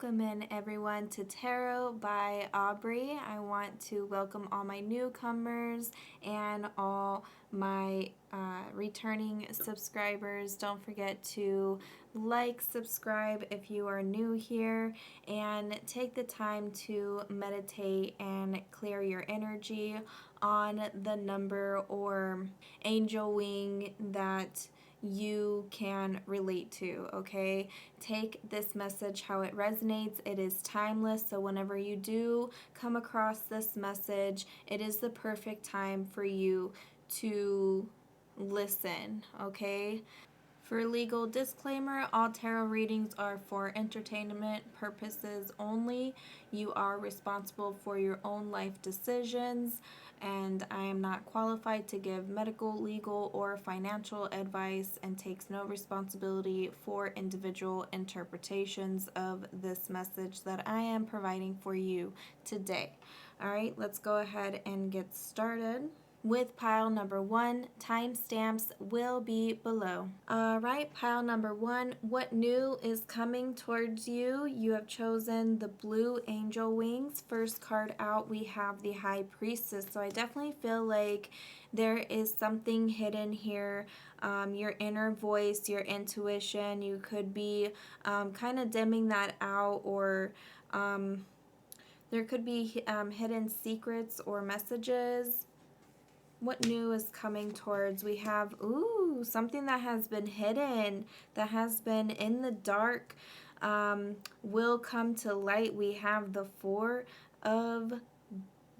welcome in everyone to Tarot by Aubrey. I want to welcome all my newcomers and all my returning subscribers. Don't forget to like, subscribe if you are new here, and take the time to meditate and clear your energy on the number or angel wing that you can relate to, okay? Take this message how it resonates. It is timeless, so whenever you do come across this message, it is the perfect time for you to listen, okay? For legal disclaimer, all tarot readings are for entertainment purposes only. You are responsible for your own life decisions, and I am not qualified to give medical, legal, or financial advice and takes no responsibility for individual interpretations of this message that I am providing for you today. All right, let's go ahead and get started with pile number 1. Timestamps will be below. All right, pile number 1. What new is coming towards you? You have chosen the blue angel wings. First card out, we have the High Priestess. So I definitely feel like there is something hidden here. Your inner voice, your intuition, you could be kind of dimming that out, or there could be hidden secrets or messages. What new is coming towards? We have, something that has been hidden, that has been in the dark, will come to light. We have the Four of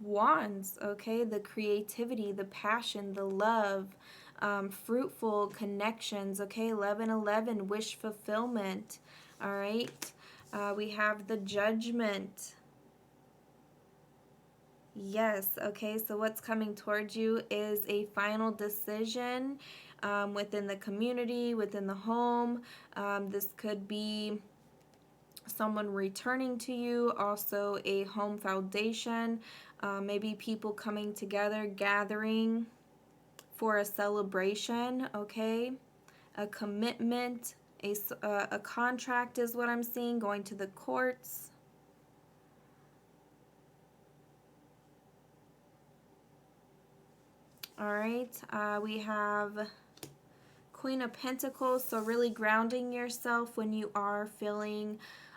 Wands, okay? The creativity, the passion, the love, fruitful connections, okay? 1111, wish fulfillment, all right? We have the Judgment. Yes, okay, so what's coming towards you is a final decision within the community, within the home. This could be someone returning to you, also a home foundation, maybe people coming together, gathering for a celebration, okay? A commitment, a contract is what I'm seeing, going to the courts. All right, we have Queen of Pentacles, so really grounding yourself when you are feeling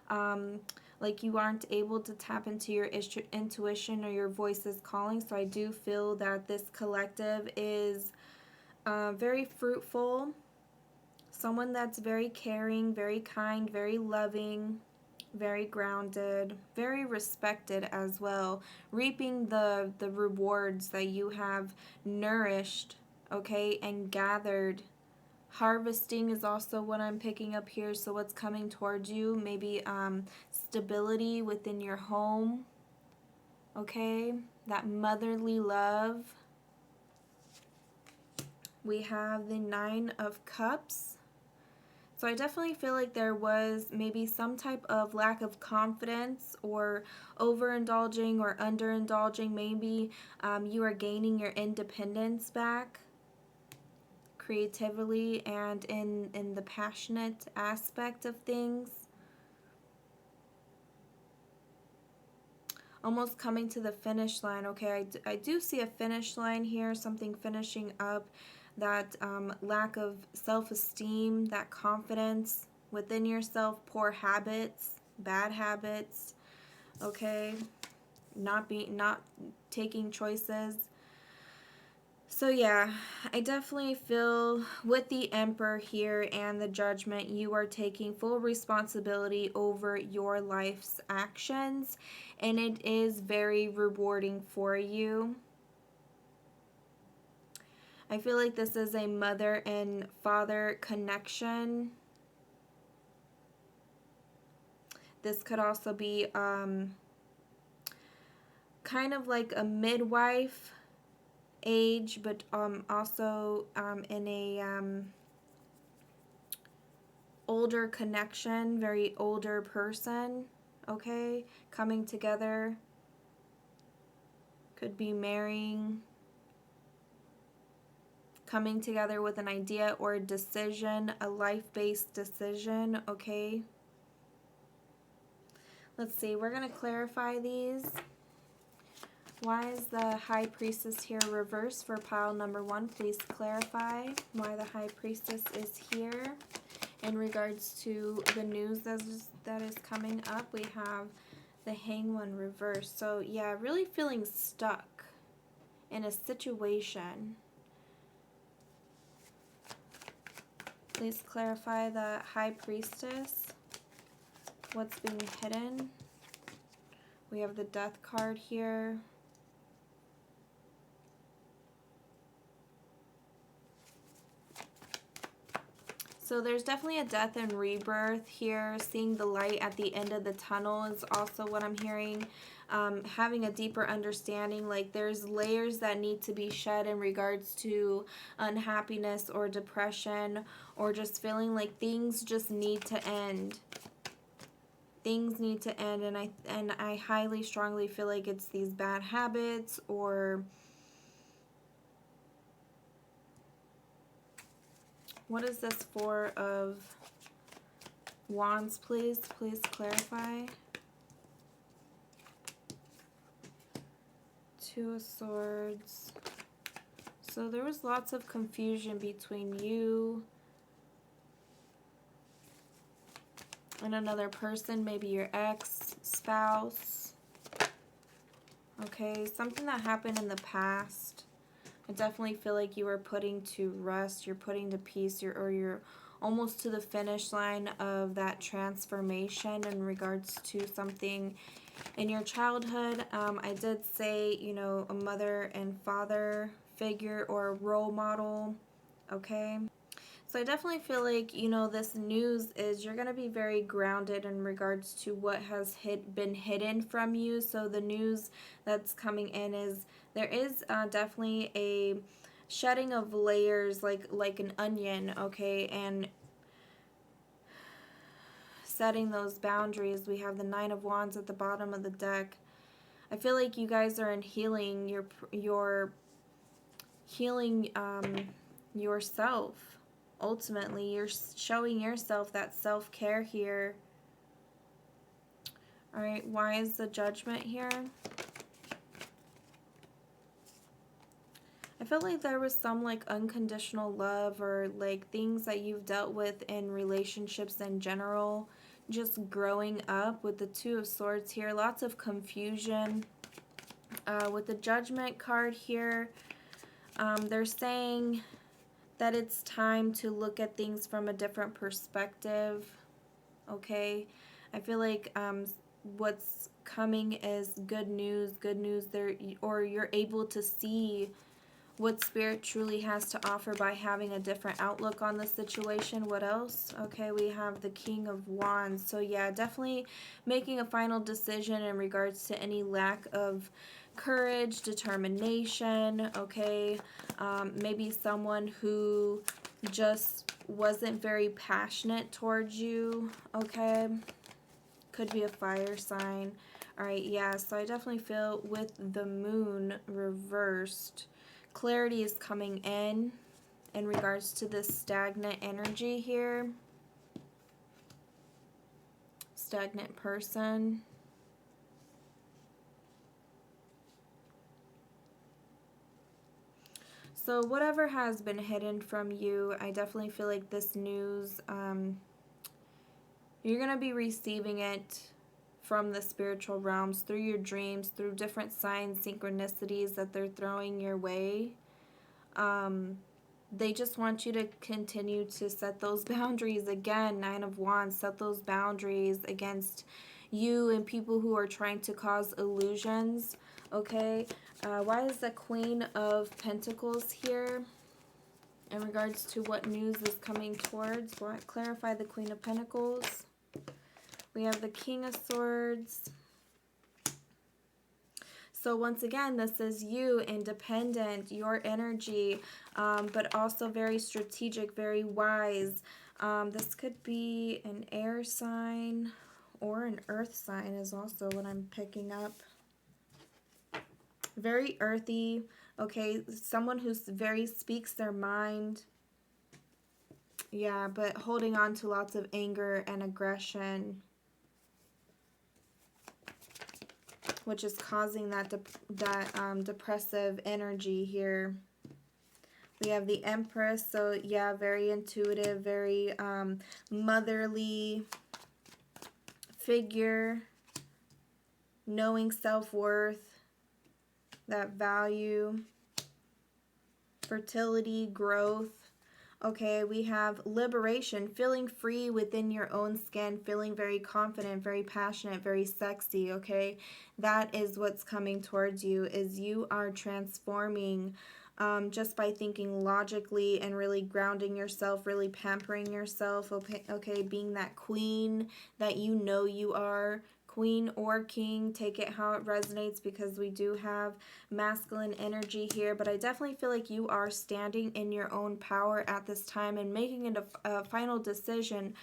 like you aren't able to tap into your intuition or your voice is calling. So I do feel that this collective is very fruitful, someone that's very caring, very kind, very loving, very grounded, very respected as well, reaping the rewards that you have nourished, okay, and gathered. Harvesting is also what I'm picking up here. So what's coming towards you? Maybe stability within your home, okay, that motherly love. We have the Nine of Cups. So I definitely feel like there was maybe some type of lack of confidence, or overindulging or underindulging. Maybe you are gaining your independence back creatively and in the passionate aspect of things. Almost coming to the finish line. Okay, I do see a finish line here, something finishing up. That lack of self-esteem, that confidence within yourself, poor habits, bad habits, okay, not taking choices. So yeah, I definitely feel with the Emperor here and the Judgment, you are taking full responsibility over your life's actions, and it is very rewarding for you. I feel like this is a mother and father connection. This could also be kind of like a midwife age, but also in a older connection, very older person, okay, coming together. Could be marrying, coming together with an idea or a decision, a life-based decision, okay? Let's see, we're going to clarify these. Why is the High Priestess here reversed for pile number 1? Please clarify why the High Priestess is here. In regards to the news that is coming up, we have the Hanged One reversed. So yeah, really feeling stuck in a situation. Please clarify the High Priestess. What's being hidden? We have the Death card here. So there's definitely a death and rebirth here. Seeing the light at the end of the tunnel is also what I'm hearing. Having a deeper understanding, like there's layers that need to be shed in regards to unhappiness or depression, or just feeling like things just need to end. Things need to end, and I highly strongly feel like it's these bad habits or what is this Four of Wands, please? Please clarify. Two of Swords. So there was lots of confusion between you and another person, maybe your ex, spouse. Okay, something that happened in the past. I definitely feel like you are putting to rest, you're putting to peace, you're almost to the finish line of that transformation in regards to something in your childhood. I did say, you know, a mother and father figure or a role model, okay? So I definitely feel like, you know, this news is you're going to be very grounded in regards to what has been hidden from you. So the news that's coming in is there is definitely a shedding of layers like an onion, okay, and setting those boundaries. We have the Nine of Wands at the bottom of the deck. I feel like you guys are in healing. You're healing yourself. Ultimately, you're showing yourself that self-care here. All right, why is the Judgment here? I felt like there was some like unconditional love or like things that you've dealt with in relationships in general, just growing up. With the Two of Swords here, lots of confusion. With the Judgment card here, they're saying that it's time to look at things from a different perspective, okay? I feel like what's coming is good news there, or you're able to see what Spirit truly has to offer by having a different outlook on the situation. What else? Okay, we have the King of Wands. So yeah, definitely making a final decision in regards to any lack of courage, determination, okay? Maybe someone who just wasn't very passionate towards you, okay? Could be a fire sign. All right, yeah, so I definitely feel with the Moon reversed, clarity is coming in regards to this stagnant energy here. Stagnant person. So whatever has been hidden from you, I definitely feel like this news, you're going to be receiving it from the spiritual realms, through your dreams, through different signs, synchronicities that they're throwing your way. They just want you to continue to set those boundaries. Again, Nine of Wands, set those boundaries against you and people who are trying to cause illusions, okay? Why is the Queen of Pentacles here in regards to what news is coming towards? Clarify the Queen of Pentacles. We have the King of Swords. So once again, this is you, independent, your energy, but also very strategic, very wise. This could be an air sign or an earth sign is also what I'm picking up. Very earthy, okay? Someone who's very speaks their mind. Yeah, but holding on to lots of anger and aggression. which is causing that depressive energy here. We have the Empress, so yeah, very intuitive, very motherly figure, knowing self-worth, that value, fertility, growth. Okay, we have liberation, feeling free within your own skin, feeling very confident, very passionate, very sexy, okay? That is what's coming towards you, is you are transforming just by thinking logically and really grounding yourself, really pampering yourself, okay? Being that queen that you know you are. Queen or king, take it how it resonates, because we do have masculine energy here, but I definitely feel like you are standing in your own power at this time and making it a final decision.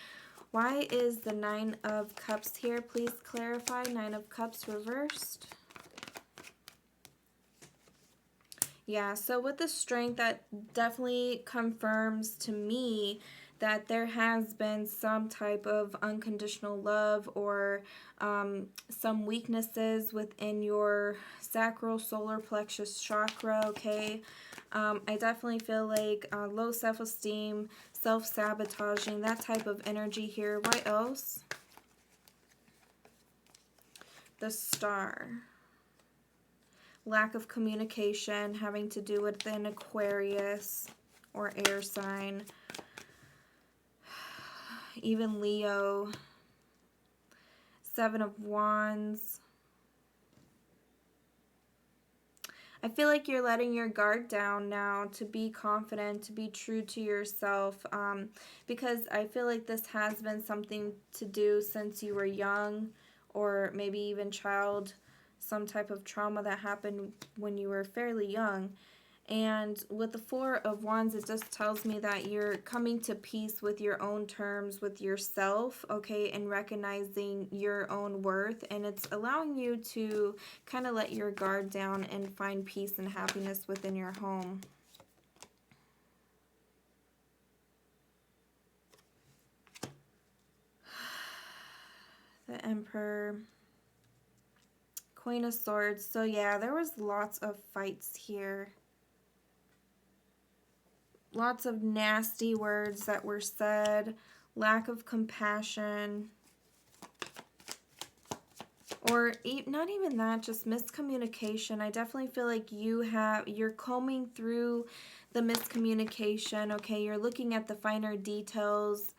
Why is the Nine of Cups here? Please clarify. Nine of Cups reversed. Yeah, so with the Strength, that definitely confirms to me that there has been some type of unconditional love or some weaknesses within your sacral solar plexus chakra, okay? I definitely feel like low self-esteem, self-sabotaging, that type of energy here. What else? The Star. Lack of communication, having to do with an Aquarius or air sign. Even Leo. Seven of Wands. I feel like you're letting your guard down now to be confident, to be true to yourself, because I feel like this has been something to do since you were young or maybe even child, some type of trauma that happened when you were fairly young. And with the Four of Wands, it just tells me that you're coming to peace with your own terms, with yourself, okay, and recognizing your own worth. And it's allowing you to kind of let your guard down and find peace and happiness within your home. The Emperor. Queen of Swords. So yeah, there was lots of fights here. Lots of nasty words that were said, lack of compassion, or not even that, just miscommunication. I definitely feel like you're combing through the miscommunication, okay? You're looking at the finer details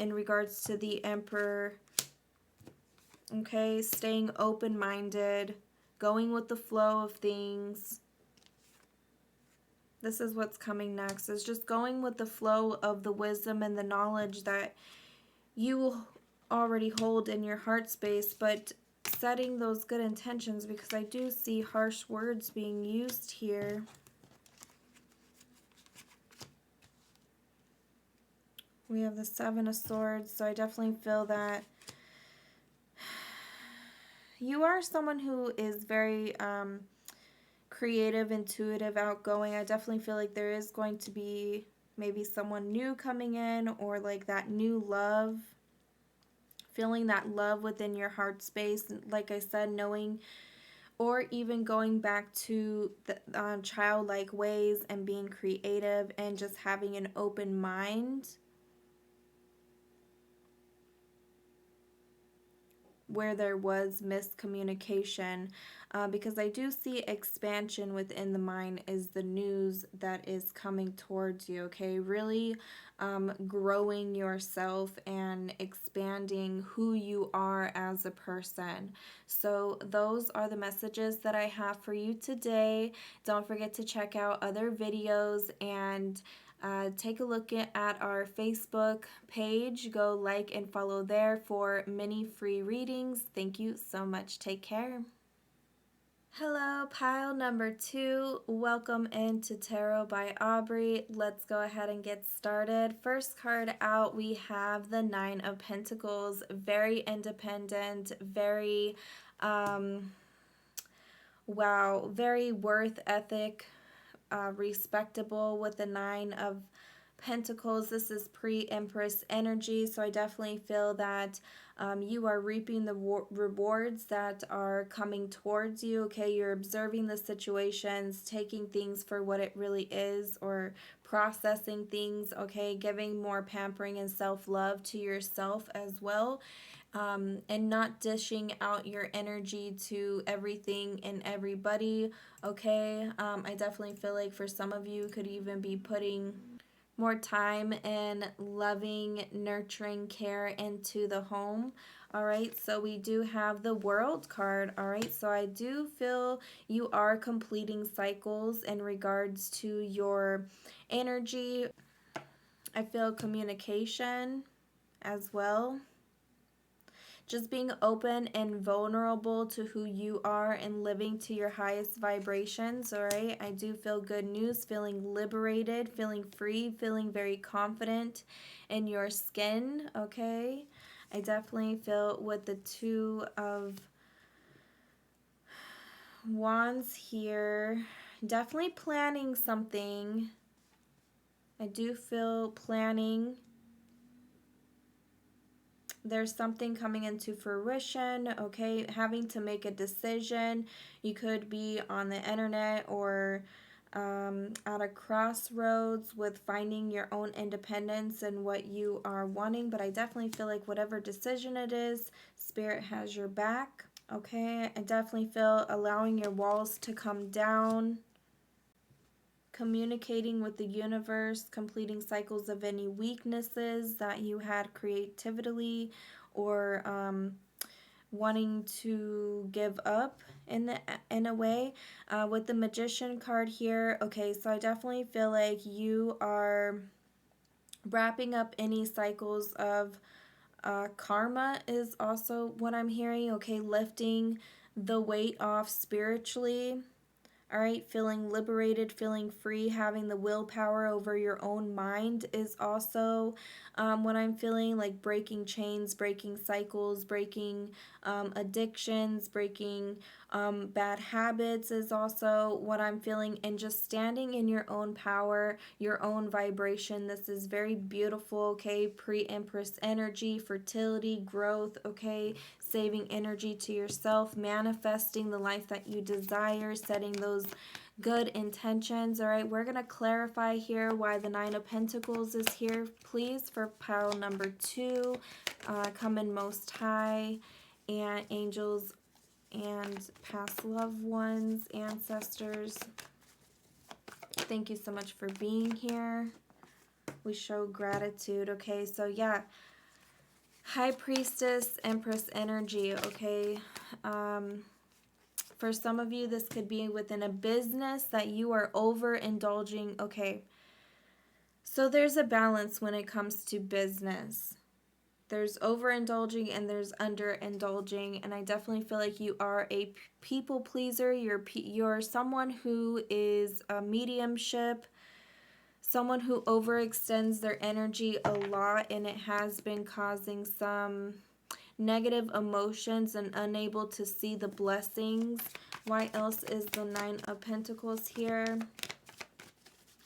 in regards to the Emperor, okay? Staying open-minded, going with the flow of things. This is what's coming next, is just going with the flow of the wisdom and the knowledge that you already hold in your heart space, but setting those good intentions, because I do see harsh words being used here. We have the Seven of Swords, so I definitely feel that you are someone who is very creative, intuitive, outgoing. I definitely feel like there is going to be maybe someone new coming in, or like that new love, feeling that love within your heart space. Like I said, knowing, or even going back to the childlike ways and being creative and just having an open mind, where there was miscommunication, because I do see expansion within the mind is the news that is coming towards you, okay? Really growing yourself and expanding who you are as a person. So those are the messages that I have for you today. Don't forget to check out other videos and take a look at our Facebook page. Go like and follow there for many free readings. Thank you so much. Take care. Hello, pile number 2. Welcome into Tarot by Aubrey. Let's go ahead and get started. First card out, we have the Nine of Pentacles. Very independent, very, wow, very worth ethic, respectable with the Nine of Pentacles. This is pre-Empress energy, so I definitely feel that you are reaping the rewards that are coming towards you, okay? You're observing the situations, taking things for what it really is, or processing things, okay? Giving more pampering and self-love to yourself as well. And not dishing out your energy to everything and everybody, okay? I definitely feel like for some of you could even be putting more time and loving, nurturing care into the home. All right, so we do have the World card. All right, so I do feel you are completing cycles in regards to your energy. I feel communication as well. Just being open and vulnerable to who you are and living to your highest vibrations, all right? I do feel good news, feeling liberated, feeling free, feeling very confident in your skin, okay? I definitely feel with the Two of Wands here, definitely planning something. I do feel planning. There's something coming into fruition, okay? Having to make a decision. You could be on the internet or at a crossroads with finding your own independence and what you are wanting. But I definitely feel like whatever decision it is, Spirit has your back, okay? I definitely feel allowing your walls to come down. Communicating with the universe, completing cycles of any weaknesses that you had creatively or wanting to give up in a way. With the Magician card here, okay, so I definitely feel like you are wrapping up any cycles of karma is also what I'm hearing, okay, lifting the weight off spiritually. All right, feeling liberated, feeling free, having the willpower over your own mind is also what I'm feeling, like breaking chains, breaking cycles, breaking addictions, breaking bad habits is also what I'm feeling, and just standing in your own power, your own vibration. This is very beautiful, okay? Pre-Empress energy, fertility, growth, okay? Saving energy to yourself, manifesting the life that you desire, setting those good intentions. All right, we're going to clarify here why the Nine of Pentacles is here. Please, for pile number 2, come in Most High and angels and past loved ones, ancestors. Thank you so much for being here. We show gratitude. Okay, so yeah. High Priestess, Empress energy, okay? For some of you, this could be within a business that you are overindulging, okay? So there's a balance when it comes to business. There's overindulging and there's underindulging, and I definitely feel like you are a people pleaser. You're someone who is a mediumship, someone who overextends their energy a lot, and it has been causing some negative emotions and unable to see the blessings. Why else is the Nine of Pentacles here?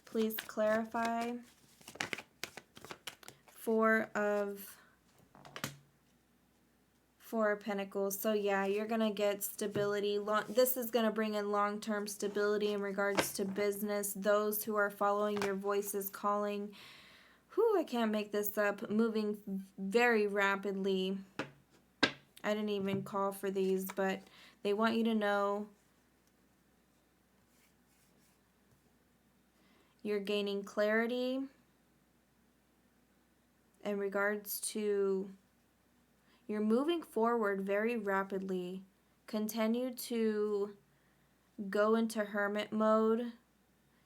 Please clarify. Four of Pentacles. So yeah, you're going to get stability. This is going to bring in long-term stability in regards to business. Those who are following your voices calling, I can't make this up, moving very rapidly. I didn't even call for these, but they want you to know you're gaining clarity in regards to you're moving forward very rapidly. Continue to go into hermit mode.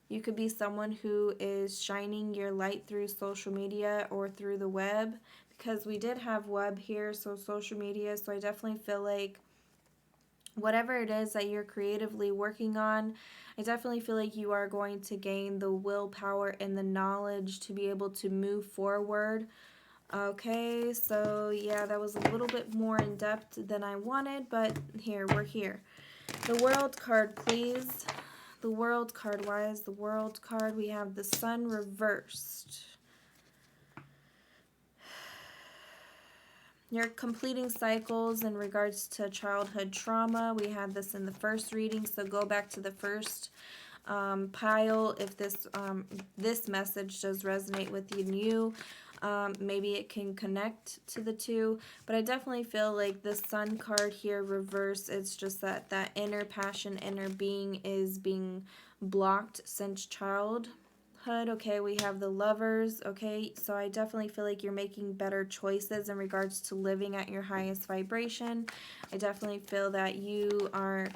You could be someone who is shining your light through social media or through the web, because we did have web here, so social media. So I definitely feel like whatever it is that you're creatively working on, I definitely feel like you are going to gain the willpower and the knowledge to be able to move forward. Okay, so yeah, that was a little bit more in depth than I wanted, but we're here. The World card, please. The World card. Why is the World card? We have the Sun reversed. You're completing cycles in regards to childhood trauma. We had this in the first reading, so go back to the first pile if this message does resonate with you. Maybe it can connect to the two, but I definitely feel like the Sun card here reverse, it's just that inner passion, inner being is being blocked since childhood. Okay, we have the Lovers. Okay, so I definitely feel like you're making better choices in regards to living at your highest vibration. I definitely feel that you are,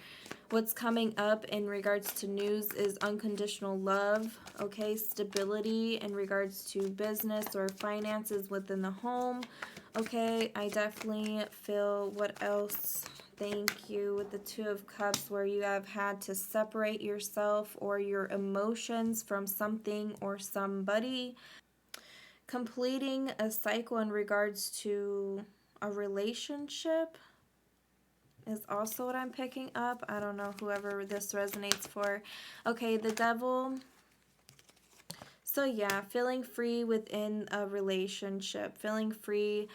what's coming up in regards to news is unconditional love, okay, stability in regards to business or finances within the home. Okay, I definitely feel, what else? Thank you. With the Two of Cups, where you have had to separate yourself or your emotions from something or somebody. Completing a cycle in regards to a relationship is also what I'm picking up. I don't know whoever this resonates for. Okay, the Devil. So yeah, feeling free within a relationship, feeling free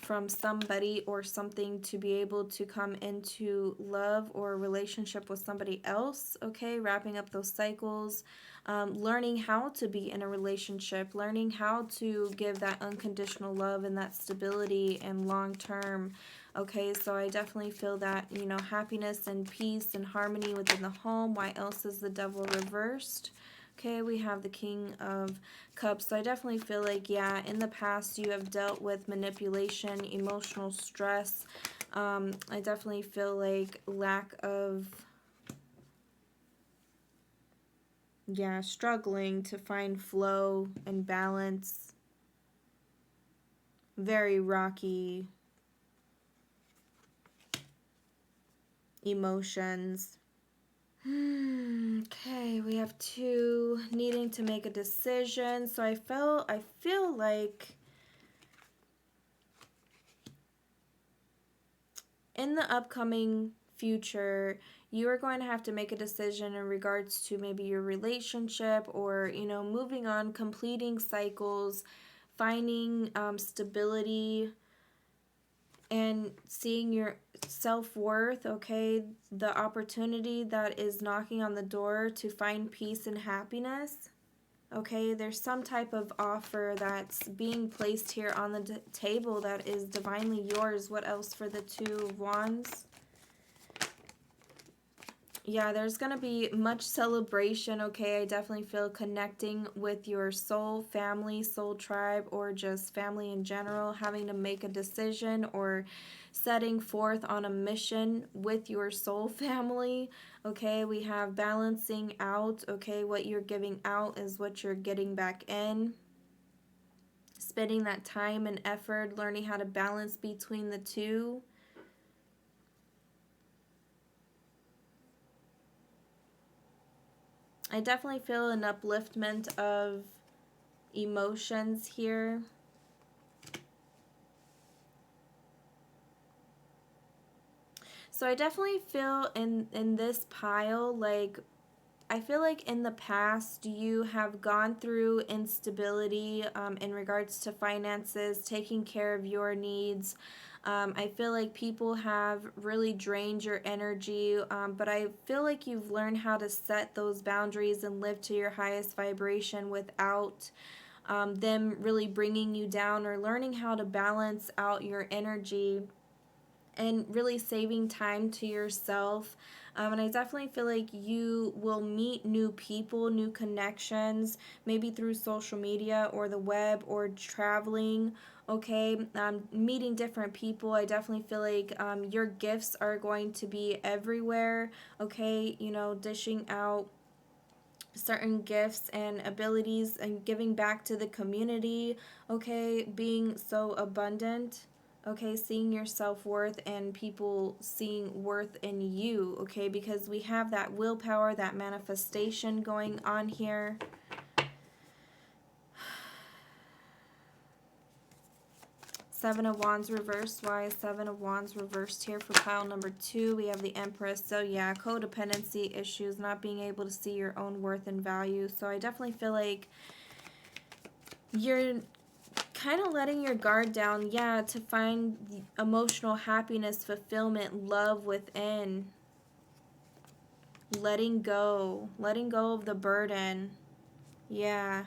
from somebody or something to be able to come into love or relationship with somebody else, okay, wrapping up those cycles, learning how to be in a relationship, learning how to give that unconditional love and that stability and long term. Okay, so I definitely feel that, you know, happiness and peace and harmony within the home. Why else is the Devil reversed? Okay, we have the King of Cups. So I definitely feel like, yeah, in the past you have dealt with manipulation, emotional stress. I definitely feel like lack of, yeah, struggling to find flow and balance. Very rocky emotions. Okay, we have two needing to make a decision. So I feel like in the upcoming future, you are going to have to make a decision in regards to maybe your relationship or, you know, moving on, completing cycles, finding stability, and seeing your self-worth, okay? The opportunity that is knocking on the door to find peace and happiness. Okay, there's some type of offer that's being placed here on the table that is divinely yours. What else for the Two of Wands? Yeah, there's going to be much celebration, okay? I definitely feel connecting with your soul family, soul tribe, or just family in general, having to make a decision or setting forth on a mission with your soul family, okay? We have balancing out, okay? What you're giving out is what you're getting back in. Spending that time and effort, learning how to balance between the two. I definitely feel an upliftment of emotions here. So I definitely feel in this pile, like, I feel like in the past you have gone through instability in regards to finances, taking care of your needs. I feel like people have really drained your energy, but I feel like you've learned how to set those boundaries and live to your highest vibration without them really bringing you down, or learning how to balance out your energy and really saving time to yourself. And I definitely feel like you will meet new people, new connections, maybe through social media or the web or traveling. Okay, meeting different people. I definitely feel like your gifts are going to be everywhere. Okay, you know, dishing out certain gifts and abilities and giving back to the community, okay, being so abundant, okay, seeing your self-worth and people seeing worth in you, okay, because we have that willpower, that manifestation going on here. Seven of Wands reversed. Why is Seven of Wands reversed here for pile number 2? We have the Empress. So yeah, codependency issues, not being able to see your own worth and value. So I definitely feel like you're kind of letting your guard down, yeah, to find emotional happiness, fulfillment, love within. Letting go of the burden. Yeah,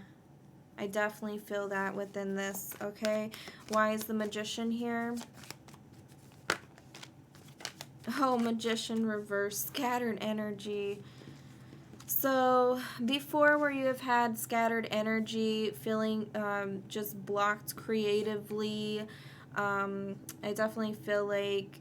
I definitely feel that within this, okay? Why is the Magician here? Oh, Magician reverse, scattered energy. So before, where you have had scattered energy, feeling just blocked creatively, I definitely feel like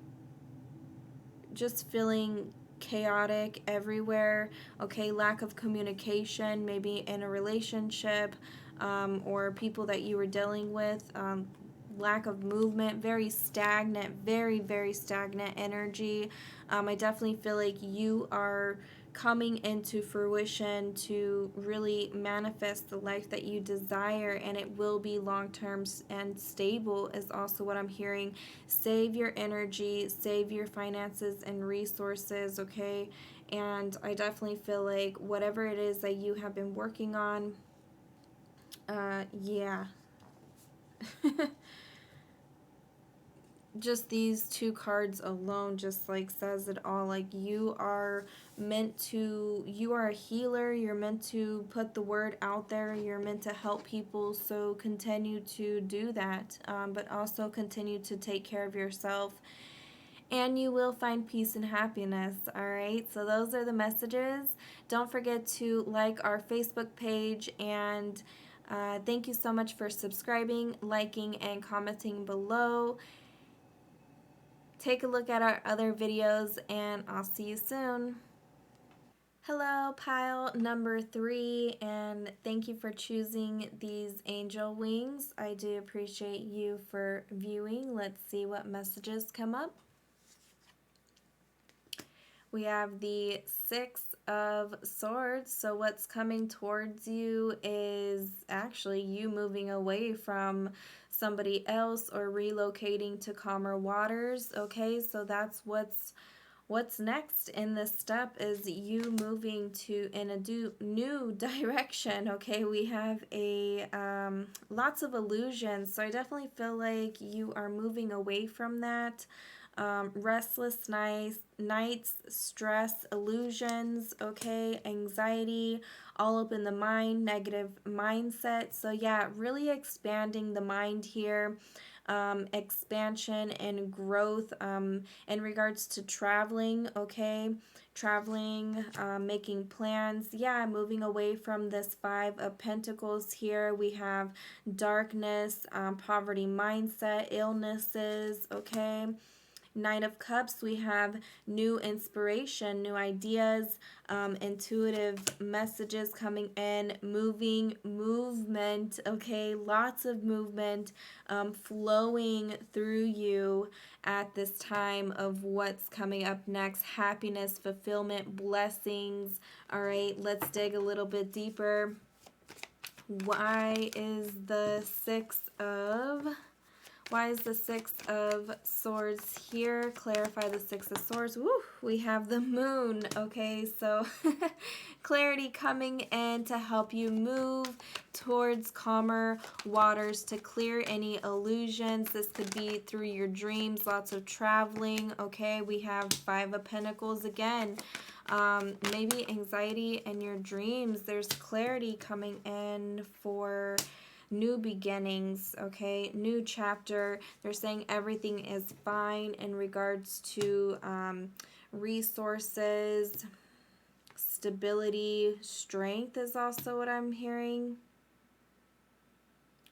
just feeling chaotic everywhere, okay? Lack of communication, maybe in a relationship, or people that you were dealing with, lack of movement, very stagnant, very, very stagnant energy. I definitely feel like you are coming into fruition to really manifest the life that you desire, and it will be long-term and stable is also what I'm hearing. Save your energy, save your finances and resources, okay? And I definitely feel like whatever it is that you have been working on, yeah. Just these two cards alone just like says it all. Like, you are you are a healer, you're meant to put the word out there, you're meant to help people, so continue to do that, but also continue to take care of yourself, and you will find peace and happiness. All right, so those are the messages. Don't forget to like our Facebook page, and thank you so much for subscribing, liking, and commenting below. Take a look at our other videos, and I'll see you soon. Hello, pile number 3, and thank you for choosing these angel wings. I do appreciate you for viewing. Let's see what messages come up. We have the 6 of Swords. So what's coming towards you is actually you moving away from somebody else or relocating to calmer waters. Okay, so that's what's next in this step, is you moving to in a new direction. Okay, we have a lots of illusions, so I definitely feel like you are moving away from that. Restless nights, stress, illusions, okay, anxiety, all up in the mind, negative mindset. So yeah, really expanding the mind here. Expansion and growth in regards to traveling, okay? Traveling, making plans. Yeah, moving away from this 5 of Pentacles here. We have darkness, poverty mindset, illnesses, okay? Knight of Cups, we have new inspiration, new ideas, intuitive messages coming in, movement, okay? Lots of movement flowing through you at this time of what's coming up next. Happiness, fulfillment, blessings. All right, let's dig a little bit deeper. Why is the 6 of Swords here? Clarify the 6 of Swords. Woo, we have the Moon. Okay, so clarity coming in to help you move towards calmer waters, to clear any illusions. This could be through your dreams, lots of traveling. Okay, we have 5 of Pentacles again. Maybe anxiety in your dreams. There's clarity coming in for new beginnings, okay? New chapter. They're saying everything is fine in regards to resources, stability, strength is also what I'm hearing.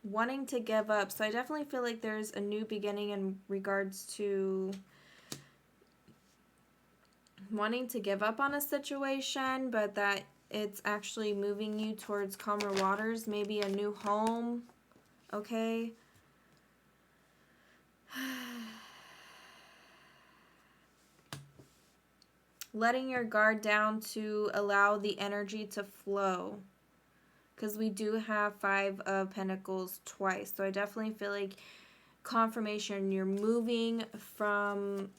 Wanting to give up. So I definitely feel like there's a new beginning in regards to wanting to give up on a situation, but that it's actually moving you towards calmer waters, maybe a new home, okay? Letting your guard down to allow the energy to flow, because we do have 5 of Pentacles twice, so I definitely feel like confirmation. You're moving from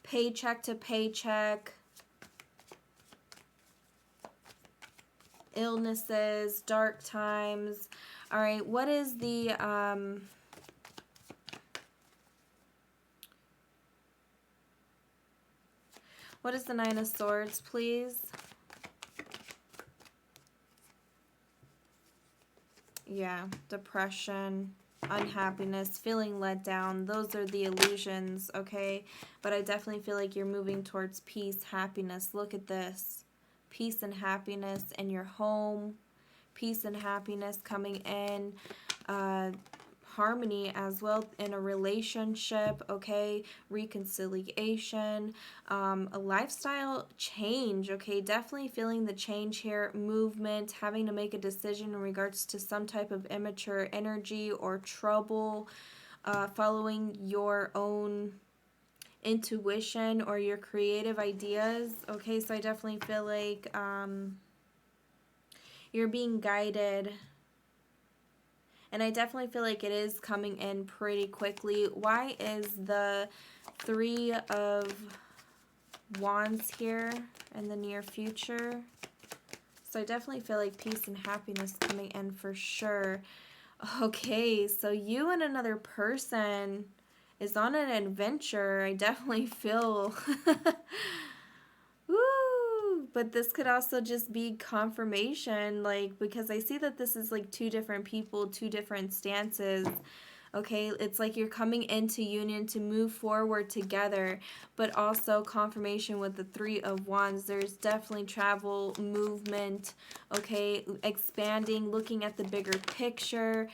paycheck to paycheck, illnesses, dark times. All right, what is the what is the Nine of Swords, please? Yeah, depression, unhappiness, feeling let down. Those are the illusions, okay? But I definitely feel like you're moving towards peace, happiness. Look at this. Peace and happiness in your home. Peace and happiness coming in. Harmony as well in a relationship, okay? Reconciliation, a lifestyle change, okay? Definitely feeling the change here, movement, having to make a decision in regards to some type of immature energy or trouble, following your own intuition or your creative ideas, okay? So I definitely feel like you're being guided. And I definitely feel like it is coming in pretty quickly. Why is the Three of Wands here in the near future? So I definitely feel like peace and happiness coming in for sure. Okay, so you and another person is on an adventure. I definitely feel... Woo! But this could also just be confirmation, like, because I see that this is like two different people, two different stances. Okay, it's like you're coming into union to move forward together, but also confirmation with the Three of Wands. There's definitely travel, movement, okay, expanding, looking at the bigger picture,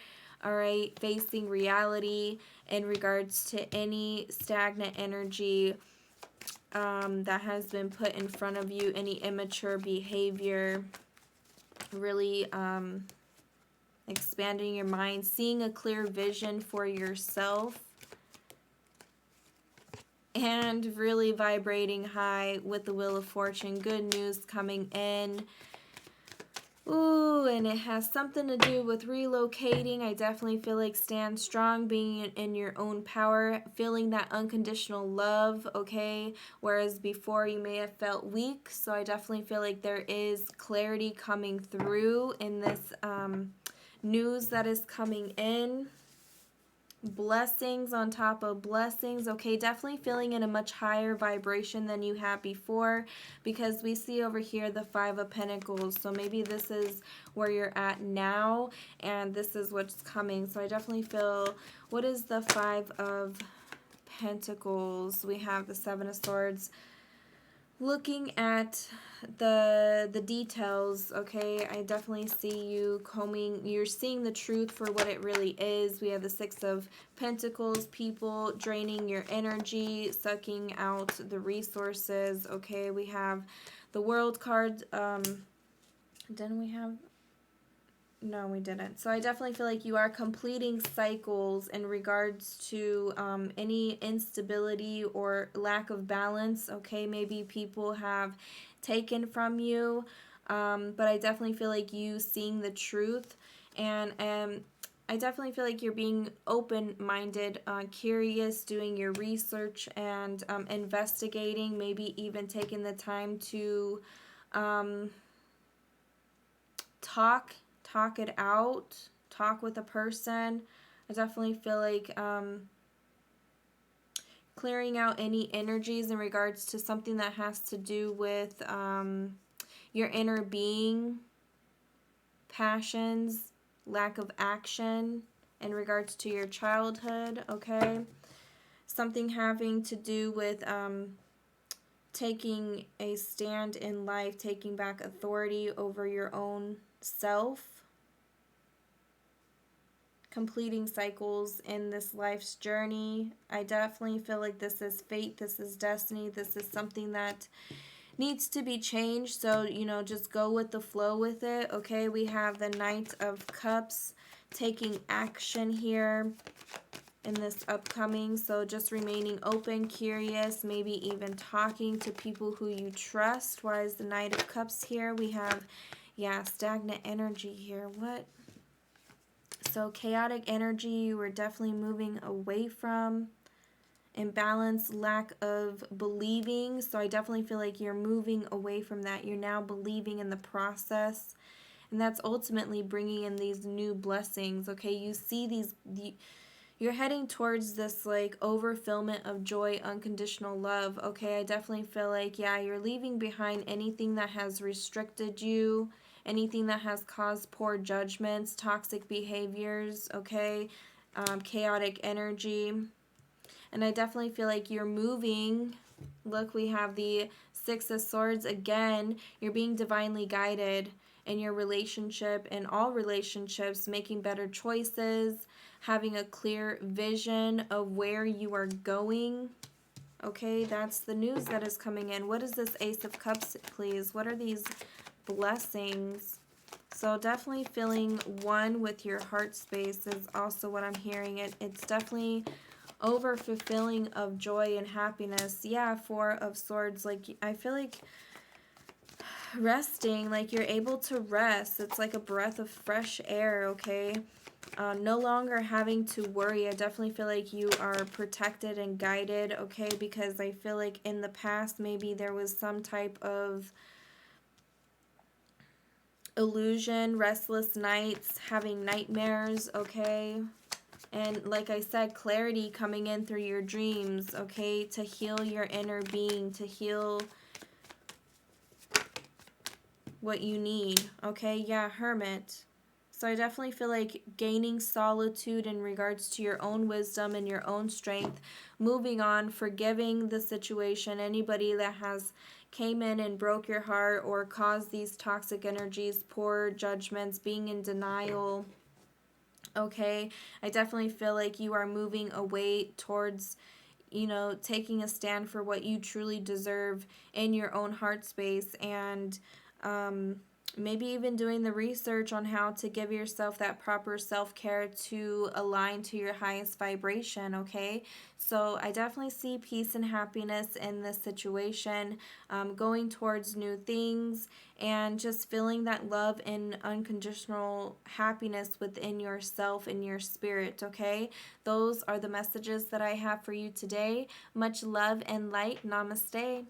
all right, facing reality in regards to any stagnant energy that has been put in front of you, any immature behavior, really expanding your mind, seeing a clear vision for yourself, and really vibrating high with the Wheel of Fortune. Good news coming in. Ooh, and it has something to do with relocating. I definitely feel like stand strong, being in your own power, feeling that unconditional love, okay? Whereas before you may have felt weak. So I definitely feel like there is clarity coming through in this news that is coming in. Blessings on top of blessings. Okay, definitely feeling in a much higher vibration than you had before, because we see over here the Five of Pentacles. So maybe this is where you're at now and this is what's coming. So I definitely feel, what is the Five of Pentacles? We have the Seven of Swords. Looking at the details, okay, I definitely see you combing, you're seeing the truth for what it really is. We have the Six of Pentacles, people draining your energy, sucking out the resources, okay. We have the World card. Didn't we have... No, we didn't. So I definitely feel like you are completing cycles in regards to any instability or lack of balance. Okay, maybe people have taken from you, but I definitely feel like you seeing the truth, and I definitely feel like you're being open-minded, curious, doing your research and investigating, maybe even taking the time to talk it out, talk with a person. I definitely feel like clearing out any energies in regards to something that has to do with your inner being, passions, lack of action in regards to your childhood, okay? Something having to do with taking a stand in life, taking back authority over your own self, completing cycles in this life's journey. I definitely feel like this is fate, this is destiny, this is something that needs to be changed. So, you know, just go with the flow with it, okay? We have the Knight of Cups, taking action here in this upcoming. So just remaining open, curious, maybe even talking to people who you trust. Why is the Knight of Cups here? We have, yeah, stagnant energy here. What? So chaotic energy you were definitely moving away from. Imbalance, lack of believing. So I definitely feel like you're moving away from that. You're now believing in the process. And that's ultimately bringing in these new blessings, okay? You see you're heading towards this like overfillment of joy, unconditional love, okay? I definitely feel like, yeah, you're leaving behind anything that has restricted you, anything that has caused poor judgments, toxic behaviors, okay? Chaotic energy. And I definitely feel like you're moving. Look, we have the Six of Swords again. You're being divinely guided in your relationship, in all relationships, making better choices, having a clear vision of where you are going. Okay, that's the news that is coming in. What is this Ace of Cups, please? What are these blessings? So definitely feeling one with your heart space is also what I'm hearing. It's definitely over fulfilling of joy and happiness. Yeah, Four of Swords. Like, I feel like resting, like you're able to rest. It's like a breath of fresh air, okay? No longer having to worry. I definitely feel like you are protected and guided, okay? Because I feel like in the past, maybe there was some type of illusion, restless nights, having nightmares, okay? And like I said, clarity coming in through your dreams, okay? To heal your inner being, to heal what you need, okay? Yeah, Hermit. So I definitely feel like gaining solitude in regards to your own wisdom and your own strength, moving on, forgiving the situation, anybody that has came in and broke your heart or caused these toxic energies, poor judgments, being in denial. Okay, I definitely feel like you are moving away towards, you know, taking a stand for what you truly deserve in your own heart space, and maybe even doing the research on how to give yourself that proper self-care to align to your highest vibration, okay? So I definitely see peace and happiness in this situation, going towards new things, and just feeling that love and unconditional happiness within yourself and your spirit, okay? Those are the messages that I have for you today. Much love and light. Namaste.